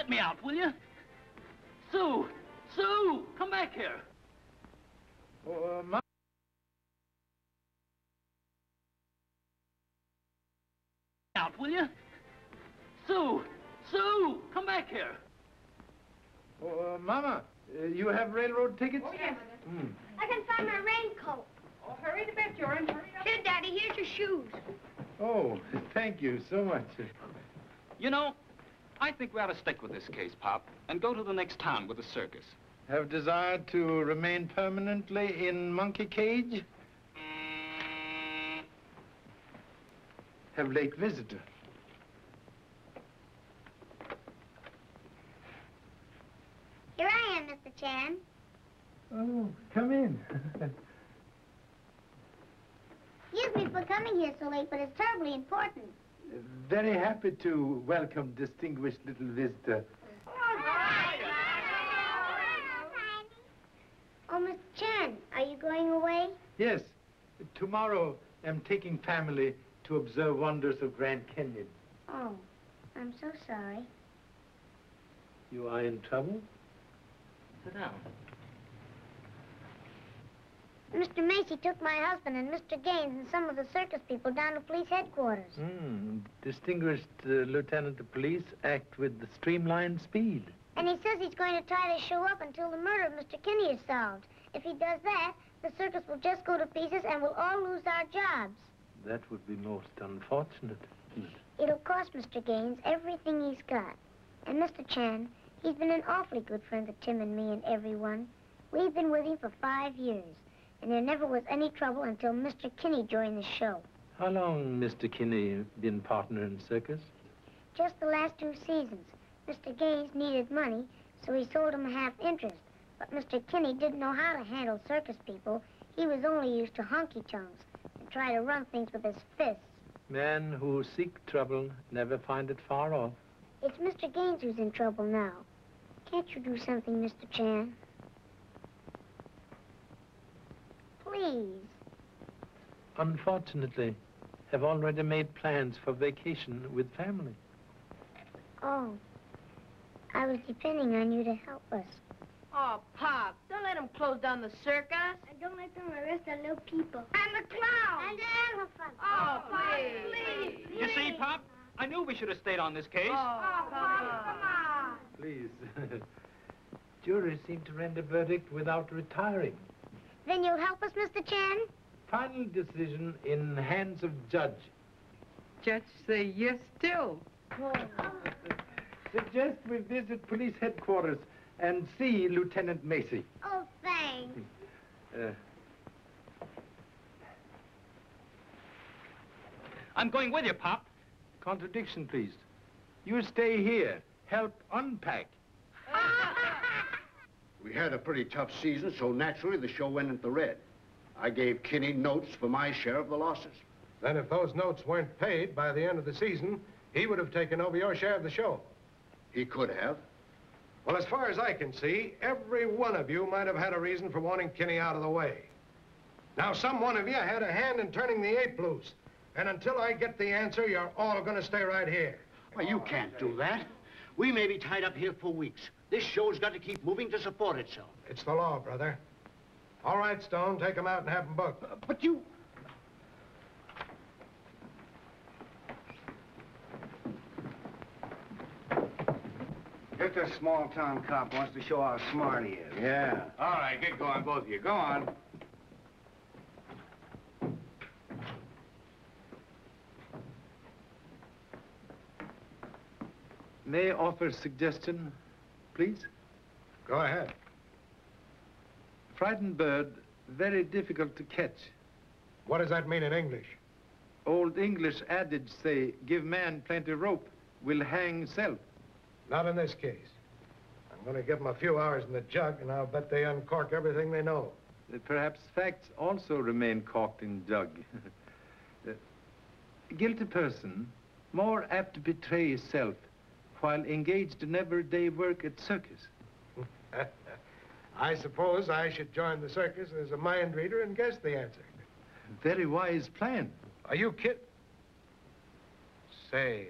let me out, will you? Sue! Sue! Come back here. Oh, Out, will you? Sue! Sue! Come back here. Oh, Mama, you have railroad tickets? Oh, yes. I can find my raincoat. Oh, hurry a bit, Joran. Hurry up. Here, Daddy, here's your shoes. Oh, thank you so much. You know, I think we ought to stick with this case, Pop, and go to the next town with the circus. Have desired to remain permanently in monkey cage? Have late visitor. Here I am, Mr. Chan. Oh, come in. Excuse me for coming here so late, but it's terribly important. Very happy to welcome distinguished little visitor. Oh, Mr. Chan, are you going away? Yes, tomorrow I'm taking family to observe wonders of Grand Canyon. Oh, I'm so sorry. You are in trouble? Sit down. Mr. Macy took my husband and Mr. Gaines and some of the circus people down to police headquarters. Distinguished Lieutenant of Police act with the streamlined speed. And he says he's going to try to show up until the murder of Mr. Kinney is solved. If he does that, the circus will just go to pieces and we'll all lose our jobs. That would be most unfortunate, isn't it? It'll cost Mr. Gaines everything he's got. And Mr. Chan, he's been an awfully good friend to Tim and me and everyone. We've been with him for 5 years. And there never was any trouble until Mr. Kinney joined the show. How long Mr. Kinney been partner in circus? Just the last 2 seasons. Mr. Gaines needed money, so he sold him half interest. But Mr. Kinney didn't know how to handle circus people. He was only used to honky-tonks and try to run things with his fists. Men who seek trouble never find it far off. It's Mr. Gaines who's in trouble now. Can't you do something, Mr. Chan? Please. Unfortunately, have already made plans for vacation with family. Oh, I was depending on you to help us. Oh, Pop, don't let them close down the circus. And don't let them arrest the little people. And the clown. And the elephant. Oh, please. You see, Pop, I knew we should have stayed on this case. Oh, come on. Please. Jury seemed to render verdict without retiring. Then you'll help us, Mr. Chan? Final decision in hands of judge. Judge say yes still. Suggest we visit police headquarters and see Lieutenant Macy. Oh, thanks. I'm going with you, Pop. Contradiction, please. You stay here. Help unpack. We had a pretty tough season, so naturally the show went into the red. I gave Kinney notes for my share of the losses. Then if those notes weren't paid by the end of the season, he would have taken over your share of the show. He could have. Well, as far as I can see, every one of you might have had a reason for wanting Kinney out of the way. Now, some one of you had a hand in turning the ape loose. And until I get the answer, you're all going to stay right here. Well, you can't do that. We may be tied up here for weeks. This show's got to keep moving to support itself. It's the law, brother. All right, Stone, take him out and have him booked. But you... Just a small-town cop wants to show how smart he is. Yeah. All right, get going, both of you. Go on. May I offer a suggestion, please? Go ahead. Frightened bird, very difficult to catch. What does that mean in English? Old English adage say, give man plenty rope, will hang self. Not in this case. I'm going to give them a few hours in the jug, and I'll bet they uncork everything they know. Perhaps facts also remain corked in jug. Guilty person, more apt to betray his self while engaged in everyday work at circus. I suppose I should join the circus as a mind reader and guess the answer. Very wise plan. Are you kidding? Say,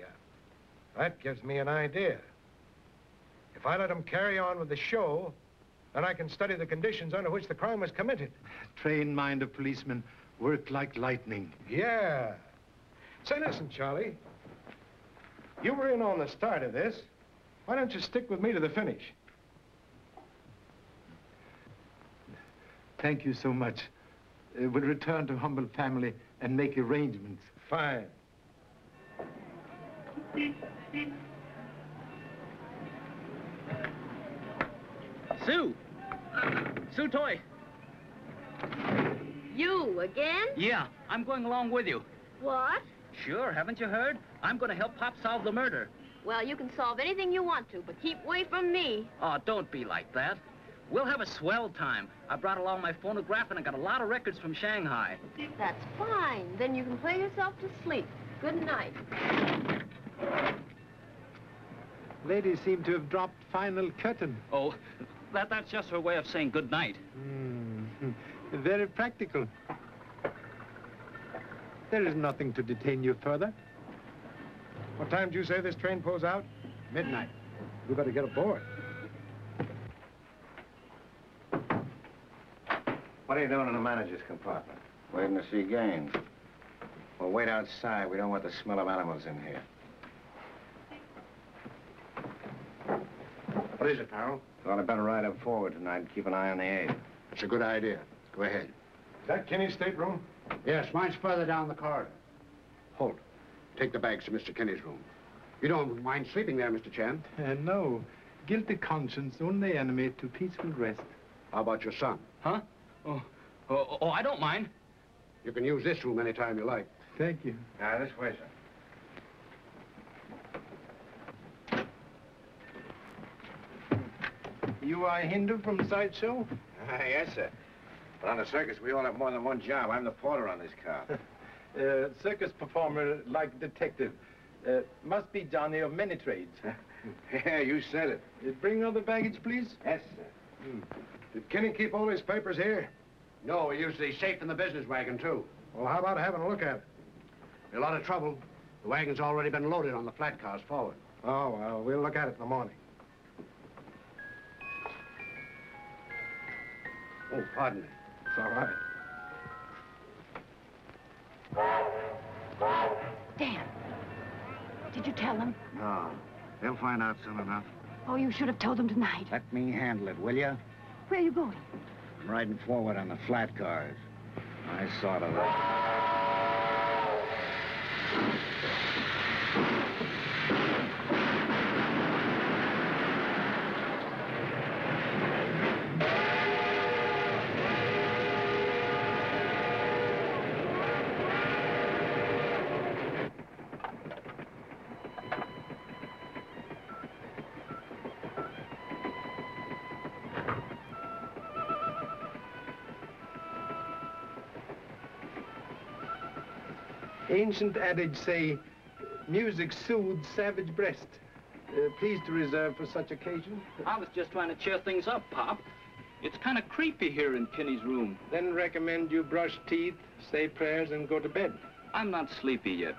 that gives me an idea. If I let them carry on with the show, then I can study the conditions under which the crime was committed. Trained mind of policemen work like lightning. Yeah. Say, listen, Charlie. You were in on the start of this. Why don't you stick with me to the finish? Thank you so much. We'll return to humble family and make arrangements. Fine. Sue! Sue Toy! You again? Yeah, I'm going along with you. What? Sure, haven't you heard? I'm going to help Pop solve the murder. Well, you can solve anything you want to, but keep away from me. Oh, don't be like that. We'll have a swell time. I brought along my phonograph and I got a lot of records from Shanghai. That's fine. Then you can play yourself to sleep. Good night. Ladies seem to have dropped final curtain. Oh, that's just her way of saying good night. Very practical. There is nothing to detain you further. What time did you say this train pulls out? Midnight. We better get aboard. What are you doing in the manager's compartment? Waiting to see Gaines. Well, wait outside. We don't want the smell of animals in here. What is it, Farrell? Thought I'd better ride up forward tonight and keep an eye on the aid. That's a good idea. Go ahead. Is that Kinney's stateroom? Yes, mine's further down the corridor. Hold. Take the bags to Mr. Kinney's room. You don't mind sleeping there, Mr. Chan? No. Guilty conscience, only enemy to peaceful rest. How about your son? Huh? Oh, I don't mind. You can use this room anytime you like. Thank you. Now, this way, sir. You are a Hindu from Sideshow? Yes, sir. But on the circus, we all have more than one job. I'm the porter on this car. Circus performer like detective. Must be Johnny of many trades. Yeah, you said it. Bring other baggage, please. Yes, sir. Did Kinney keep all his papers here? No, we use the safe in the business wagon, too. Well, how about having a look at it? A lot of trouble. The wagon's already been loaded on the flat cars forward. Oh, well, we'll look at it in the morning. Oh, pardon me. It's all right. Dan, did you tell them? No. They'll find out soon enough. Oh, you should have told them tonight. Let me handle it, will you? Where are you going? I'm riding forward on the flat cars. I saw to that. Ancient adage say, music soothes savage breast. Please to reserve for such occasion. I was just trying to cheer things up, Pop. It's kind of creepy here in Kinney's room. Then recommend you brush teeth, say prayers, and go to bed. I'm not sleepy yet.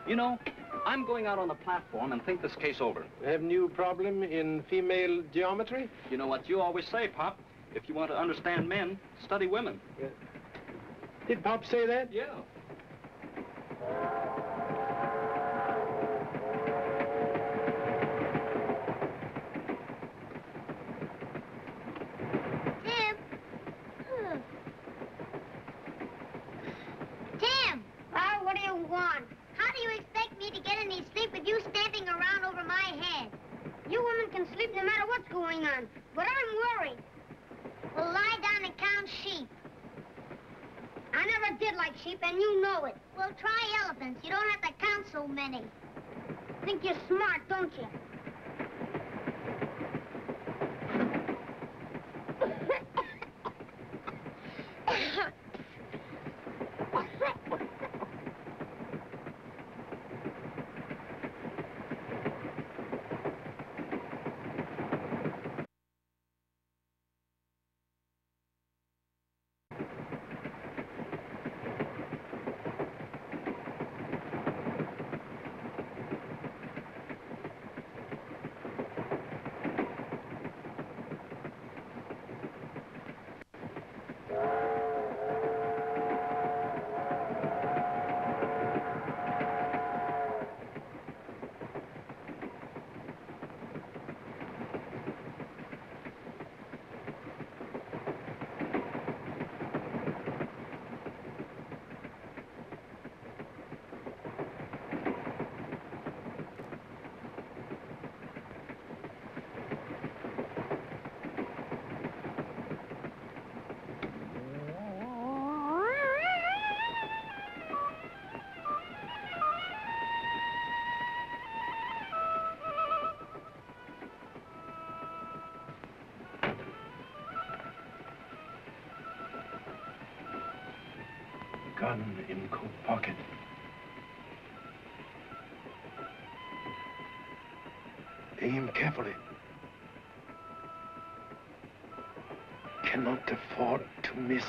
You know, I'm going out on the platform and think this case over. Have new problem in female geometry? You know what you always say, Pop? If you want to understand men, study women. Did Pop say that? Yeah. Tim! Tim! Oh, what do you want? How do you expect me to get any sleep with you standing around over my head? You women can sleep no matter what's going on, but I'm worried. Well, lie down and count sheep. I never did like sheep, and you know it. Well, try elephants. You don't have to count so many. Think you're smart, don't you? Gun in coat pocket. Aim carefully. Cannot afford to miss.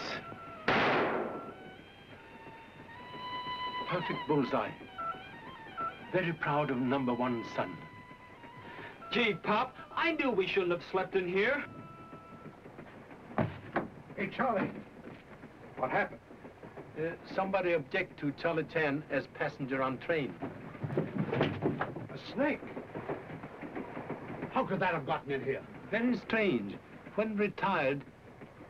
Perfect bullseye. Very proud of #1 son. Gee, Pop, I knew we shouldn't have slept in here. Hey, Charlie. What happened? Somebody object to Charlie Chan as passenger on train. A snake. How could that have gotten in here? Very strange. When retired,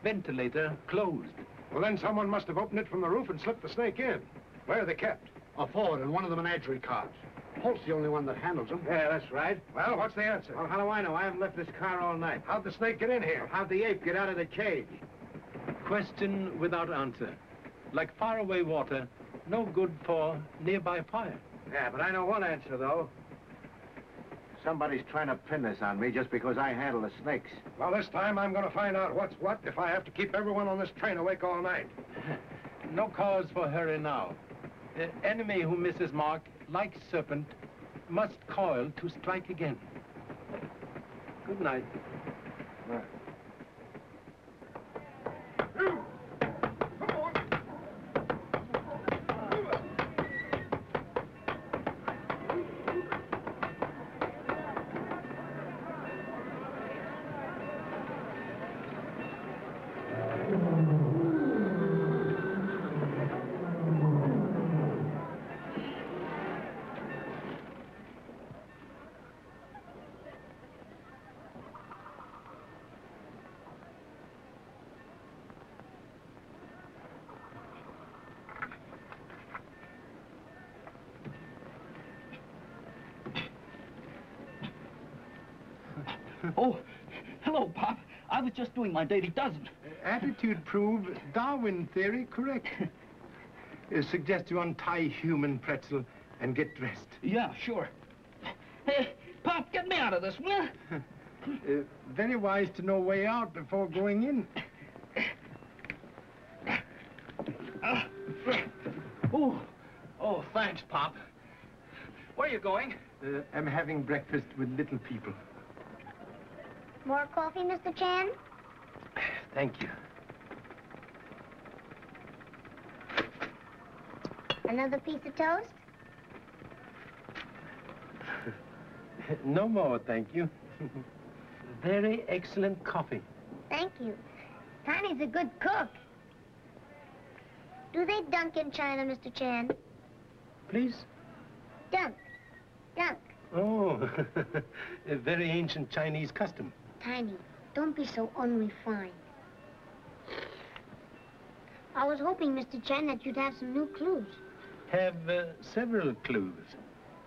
ventilator closed. Well, then someone must have opened it from the roof and slipped the snake in. Where are they kept? Forward in one of the menagerie cars. Holt's the only one that handles them. Yeah, that's right. Well, what's the answer? Well, how do I know? I haven't left this car all night. How'd the snake get in here? How'd the ape get out of the cage? Question without answer. Like faraway water, no good for nearby fire. Yeah, but I know one answer, though. Somebody's trying to pin this on me just because I handle the snakes. Well, this time I'm going to find out what's what if I have to keep everyone on this train awake all night. No cause for hurry now. The enemy who misses mark, like serpent, must coil to strike again. Good night. Oh, hello, Pop. I was just doing my daily dozen. Attitude prove Darwin theory correct. Suggest you untie human pretzel and get dressed. Yeah, sure. Hey, Pop, get me out of this, will you? Very wise to know way out before going in. Oh, thanks, Pop. Where are you going? I'm having breakfast with little people. More coffee, Mr. Chan? Thank you. Another piece of toast? No more, thank you. Very excellent coffee. Thank you. Tiny's a good cook. Do they dunk in China, Mr. Chan? Please? Dunk. Dunk. Oh, a very ancient Chinese custom. Tiny, don't be so unrefined. I was hoping, Mr. Chan, that you'd have some new clues. Have several clues.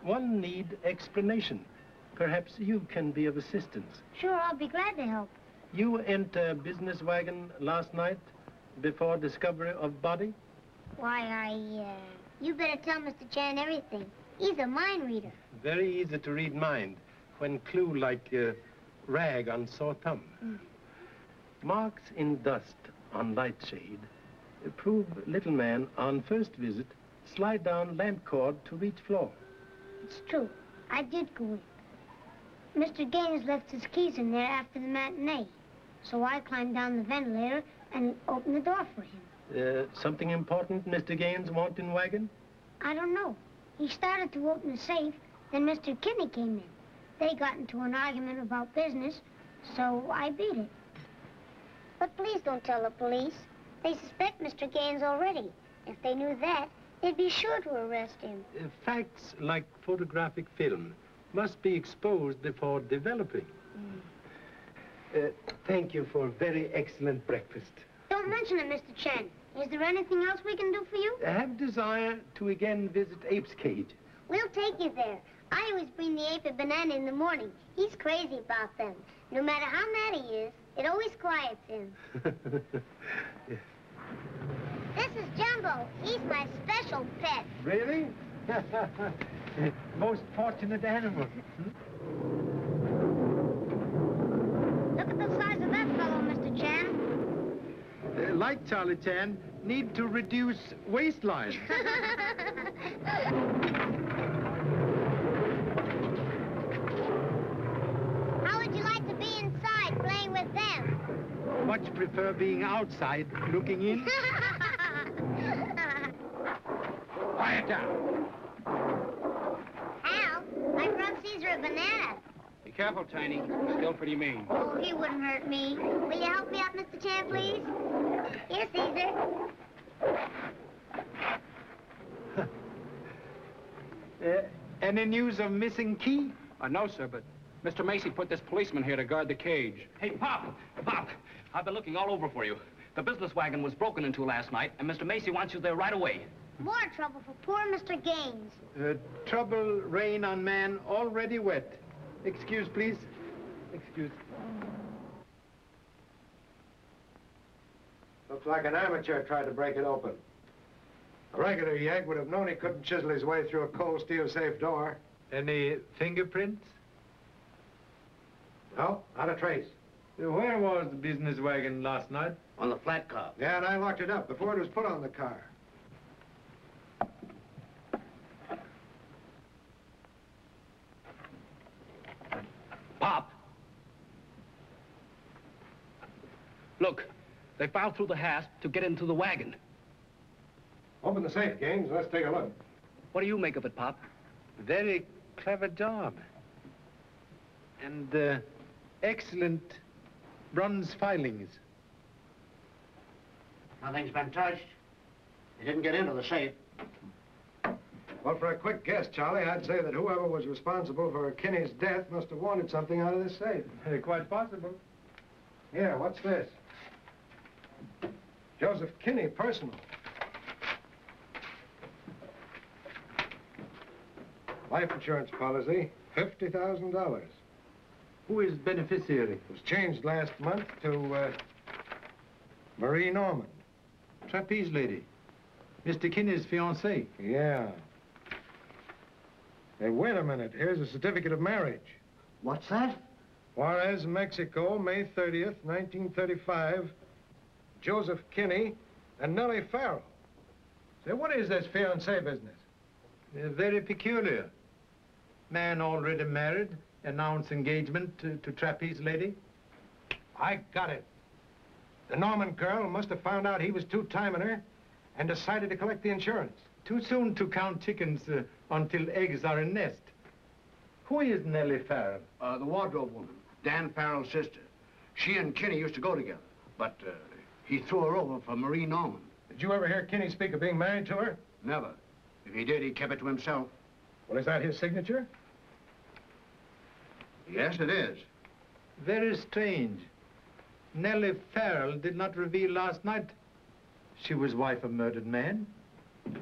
One need explanation. Perhaps you can be of assistance. Sure, I'll be glad to help. You enter business wagon last night before discovery of body? Why, You better tell Mr. Chan everything. He's a mind reader. Very easy to read mind when clue like rag on sore thumb. Marks in dust on light shade prove little man on first visit slide down lamp cord to reach floor. It's true. I did go in. Mr. Gaines left his keys in there after the matinee. So I climbed down the ventilator and opened the door for him. Something important Mr. Gaines want in wagon? I don't know. He started to open the safe, then Mr. Kinney came in. They got into an argument about business, so I beat it. But please don't tell the police. They suspect Mr. Gaines already. If they knew that, they'd be sure to arrest him. Facts like photographic film must be exposed before developing. Thank you for very excellent breakfast. Don't mention it, Mr. Chen. Is there anything else we can do for you? I have desire to again visit Ape's cage. We'll take you there. I always bring the ape a banana in the morning. He's crazy about them. No matter how mad he is, it always quiets him. This is Jumbo. He's my special pet. Really? Most fortunate animal. Look at the size of that fellow, Mr. Chan. like Charlie Chan, need to reduce waistline. How would you like to be inside playing with them? Much prefer being outside looking in. Quiet down. Al, I brought Caesar a banana. Be careful, Tiny. Still pretty mean. Oh, he wouldn't hurt me. Will you help me up, Mr. Chan, please? Here, Caesar. Any news of missing key? No, sir, but Mr. Macy put this policeman here to guard the cage. Hey, Pop! Pop! I've been looking all over for you. The business wagon was broken into last night, and Mr. Macy wants you there right away. More trouble for poor Mr. Gaines. Trouble, rain on man, already wet. Excuse, please. Excuse. Looks like an amateur tried to break it open. A regular yegg would have known he couldn't chisel his way through a cold steel safe door. Any fingerprints? No, not a trace. Where was the business wagon last night? On the flat car. Yeah, and I locked it up before it was put on the car. Pop! Look, they filed through the hasp to get into the wagon. Open the safe, Gaines. Let's take a look. What do you make of it, Pop? Very clever job. And excellent bronze filings. Nothing's been touched. They didn't get into the safe. Well, for a quick guess, Charlie, I'd say that whoever was responsible for Kinney's death must have wanted something out of this safe. Quite possible. Here, what's this? Joseph Kinney, personal. Life insurance policy, $50,000. Who is beneficiary? It was changed last month to, Marie Norman. Trapeze lady. Mr. Kinney's fiancée. Yeah. Hey, wait a minute. Here's a certificate of marriage. What's that? Juarez, Mexico, May 30th, 1935. Joseph Kinney and Nellie Farrell. Say, what is this fiancé business? Very peculiar. Man already married, announced engagement to trapeze lady. I got it. The Norman girl must have found out he was two-timing her and decided to collect the insurance. Too soon to count chickens until eggs are in nest. Who is Nellie Farrell? The wardrobe woman, Dan Farrell's sister. She and Kinney used to go together, but he threw her over for Marie Norman. Did you ever hear Kinney speak of being married to her? Never. If he did, he kept it to himself. Well, is that his signature? Yes, it is. Very strange. Nellie Farrell did not reveal last night she was wife of murdered man.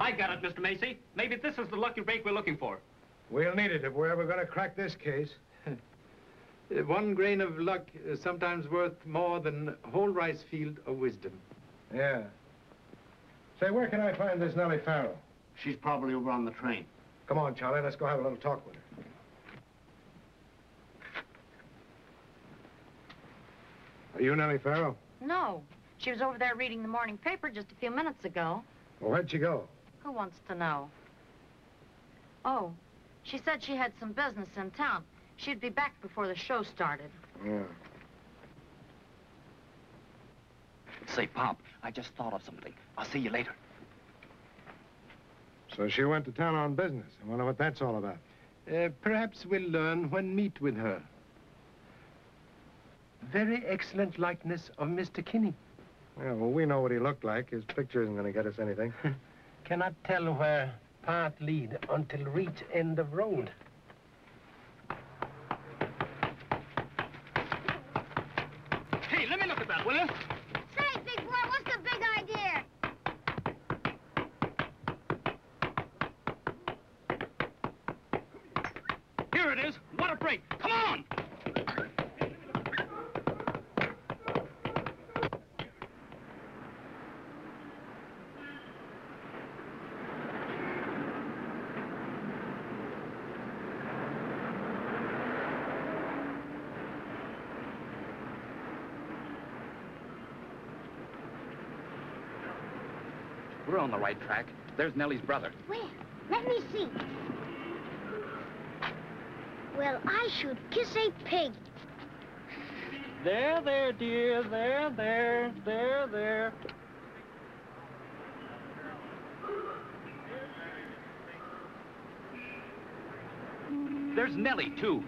I got it, Mr. Macy. Maybe this is the lucky break we're looking for. We'll need it if we're ever going to crack this case. One grain of luck is sometimes worth more than a whole rice field of wisdom. Yeah. Say, where can I find this Nellie Farrell? She's probably over on the train. Come on, Charlie, let's go have a little talk with her. Are you Nellie Farrell? No. She was over there reading the morning paper just a few minutes ago. Well, where'd she go? Who wants to know? Oh, she said she had some business in town. She'd be back before the show started. Yeah. Say, Pop, I just thought of something. I'll see you later. So she went to town on business. I wonder what that's all about. Perhaps we'll learn when meet with her. Very excellent likeness of Mr. Kinney. Yeah, well, we know what he looked like. His picture isn't going to get us anything. Cannot tell where path lead until reach end of road. Hey, let me look at that, will you? Say, big boy, what's the big idea? Here it is. What a break. Come on! We're on the right track. There's Nellie's brother. Where? Let me see. Well, I should kiss a pig. There, dear. There. There's Nellie, too.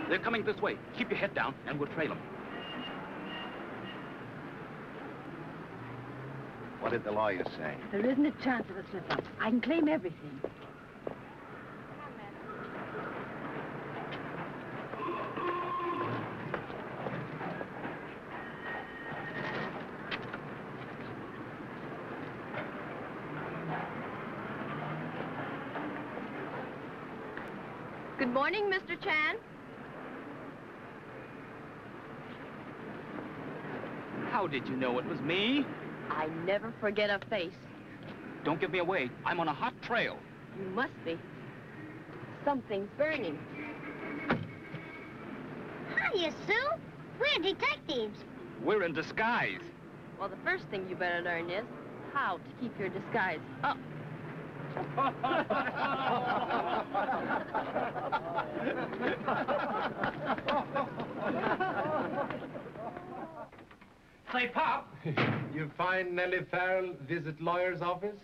They're coming this way. Keep your head down, and we'll trail them. What did the lawyer say? There isn't a chance of a slip-up. I can claim everything. Good morning, Mr. Chan. How did you know it was me? I never forget a face. Don't give me away. I'm on a hot trail. You must be. Something's burning. Hiya, Sue. We're detectives. We're in disguise. Well, the first thing you better learn is how to keep your disguise up. Say, Pop. You find Nellie Farrell visit lawyer's office?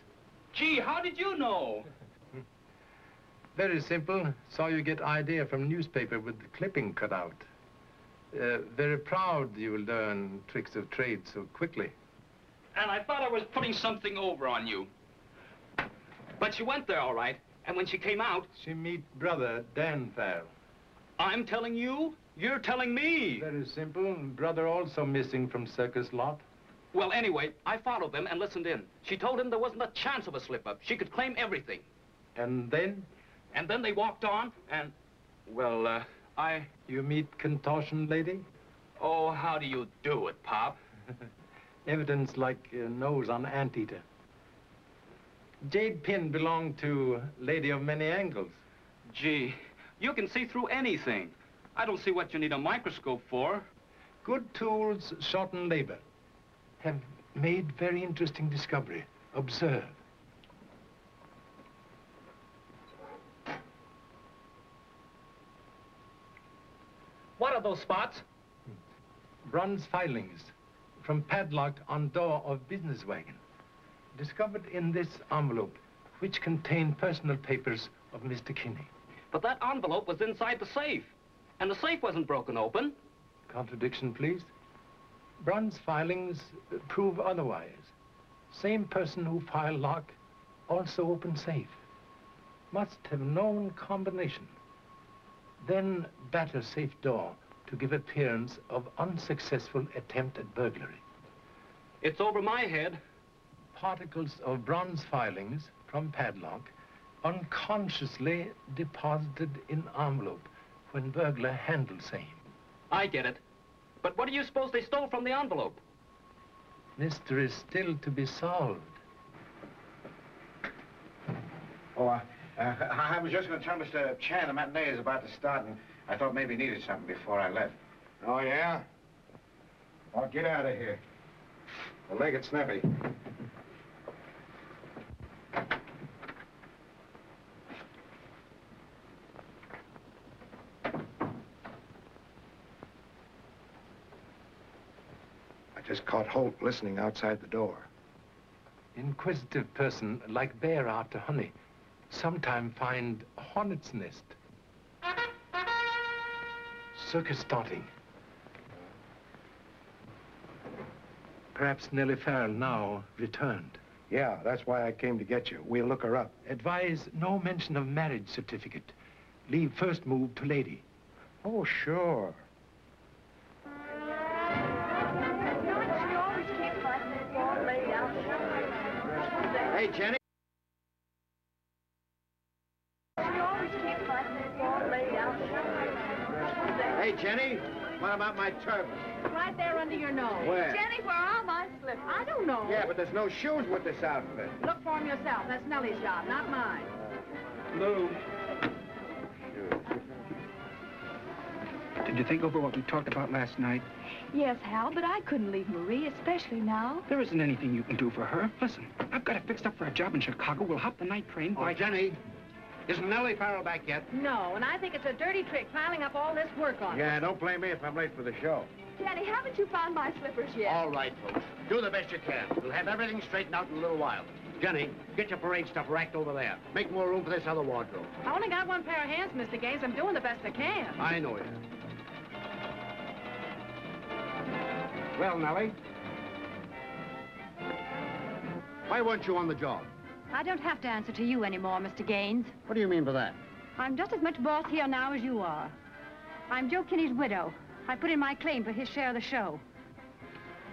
Gee, how did you know? Very simple. Saw you get idea from newspaper with the clipping cut out. Very proud you will learn tricks of trade so quickly. And I thought I was putting something over on you. But she went there all right, and when she came out... She meet brother, Dan Farrell. I'm telling you? You're telling me? Very simple. Brother also missing from Circus lot. Well, anyway, I followed them and listened in. She told him there wasn't a chance of a slip-up. She could claim everything. And then? And then they walked on, and... Well, You meet contortion lady? Oh, how do you do it, Pop? Evidence like nose on anteater. Jade pin belonged to lady of many angles. Gee, you can see through anything. I don't see what you need a microscope for. Good tools shorten labor. Have made very interesting discovery. Observe. What are those spots? Bronze filings from padlock on door of business wagon. Discovered in this envelope, which contained personal papers of Mr. Kinney. But that envelope was inside the safe, and the safe wasn't broken open. Contradiction, please. Bronze filings prove otherwise. Same person who filed lock also opened safe. Must have known combination. Then batter safe door to give appearance of unsuccessful attempt at burglary. It's over my head. Particles of bronze filings from padlock unconsciously deposited in envelope when burglar handled same. I get it. But what do you suppose they stole from the envelope? Mystery still to be solved. Oh, I was just going to tell Mr. Chan the matinee is about to start, and I thought maybe he needed something before I left. Oh, yeah? Well, get out of here. We'll make it snappy. I just caught Holt listening outside the door. Inquisitive person, like bear after honey, sometime find a hornet's nest. Circus starting. Perhaps Nellie Farrell now returned. Yeah, that's why I came to get you. We'll look her up. Advise no mention of marriage certificate. Leave first move to lady. Oh, sure. Hey, Jenny. Hey, Jenny, what about my turban? Right there under your nose. Where? Jenny, where are my slippers? I don't know. Yeah, but there's no shoes with this outfit. Look for them yourself. That's Nellie's job, not mine. Lou. Did you think over what we talked about last night? Yes, Hal, but I couldn't leave Marie, especially now. There isn't anything you can do for her. Listen, I've got it fixed up for a job in Chicago. We'll hop the night train by... Oh, Jenny, isn't Nellie Farrell back yet? No, and I think it's a dirty trick piling up all this work on her. Yeah, don't blame me if I'm late for the show. Daddy, haven't you found my slippers yet? All right, folks. Do the best you can. We'll have everything straightened out in a little while. Jenny, get your parade stuff racked over there. Make more room for this other wardrobe. I only got one pair of hands, Mr. Gaines. I'm doing the best I can. I know it. Well, Nellie? Why weren't you on the job? I don't have to answer to you anymore, Mr. Gaines. What do you mean by that? I'm just as much boss here now as you are. I'm Joe Kinney's widow. I put in my claim for his share of the show.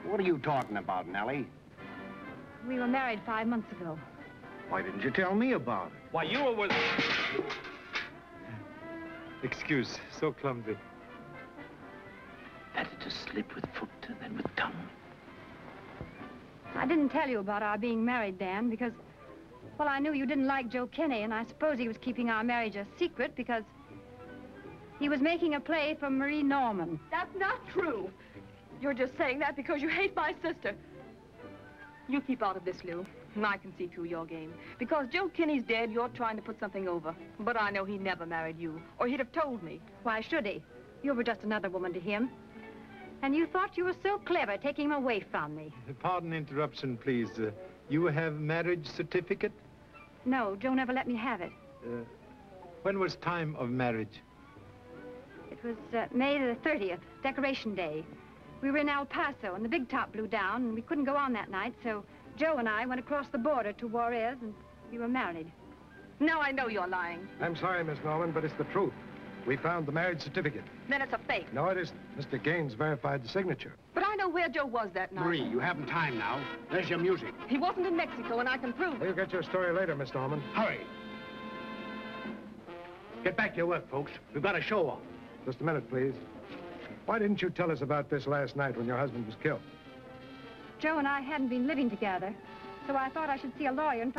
What are you talking about, Nellie? We were married 5 months ago. Why didn't you tell me about it? Why, you were with... Excuse, so clumsy. Better to slip with foot than with tongue. I didn't tell you about our being married, Dan, because, well, I knew you didn't like Joe Kinney, and I suppose he was keeping our marriage a secret because he was making a play for Marie Norman. That's not true. You're just saying that because you hate my sister. You keep out of this, Lou, and I can see through your game. Because Joe Kinney's dead, you're trying to put something over. But I know he never married you, or he'd have told me. Why should he? You were just another woman to him. And you thought you were so clever taking him away from me. Pardon interruption, please. You have marriage certificate? No, Joe never let me have it. When was time of marriage? It was May the 30th, Decoration Day. We were in El Paso, and the big top blew down, and we couldn't go on that night, so Joe and I went across the border to Juarez, and we were married. Now I know you're lying. I'm sorry, Miss Norman, but it's the truth. We found the marriage certificate. Then it's a fake. No, it isn't. Mr. Gaines verified the signature. But I know where Joe was that night. Marie, you haven't time now. There's your music. He wasn't in Mexico, and I can prove it. We'll get your story later, Miss Norman. Hurry. Get back to your work, folks. We've got a show on. Just a minute, please. Why didn't you tell us about this last night when your husband was killed? Joe and I hadn't been living together, so I thought I should see a lawyer and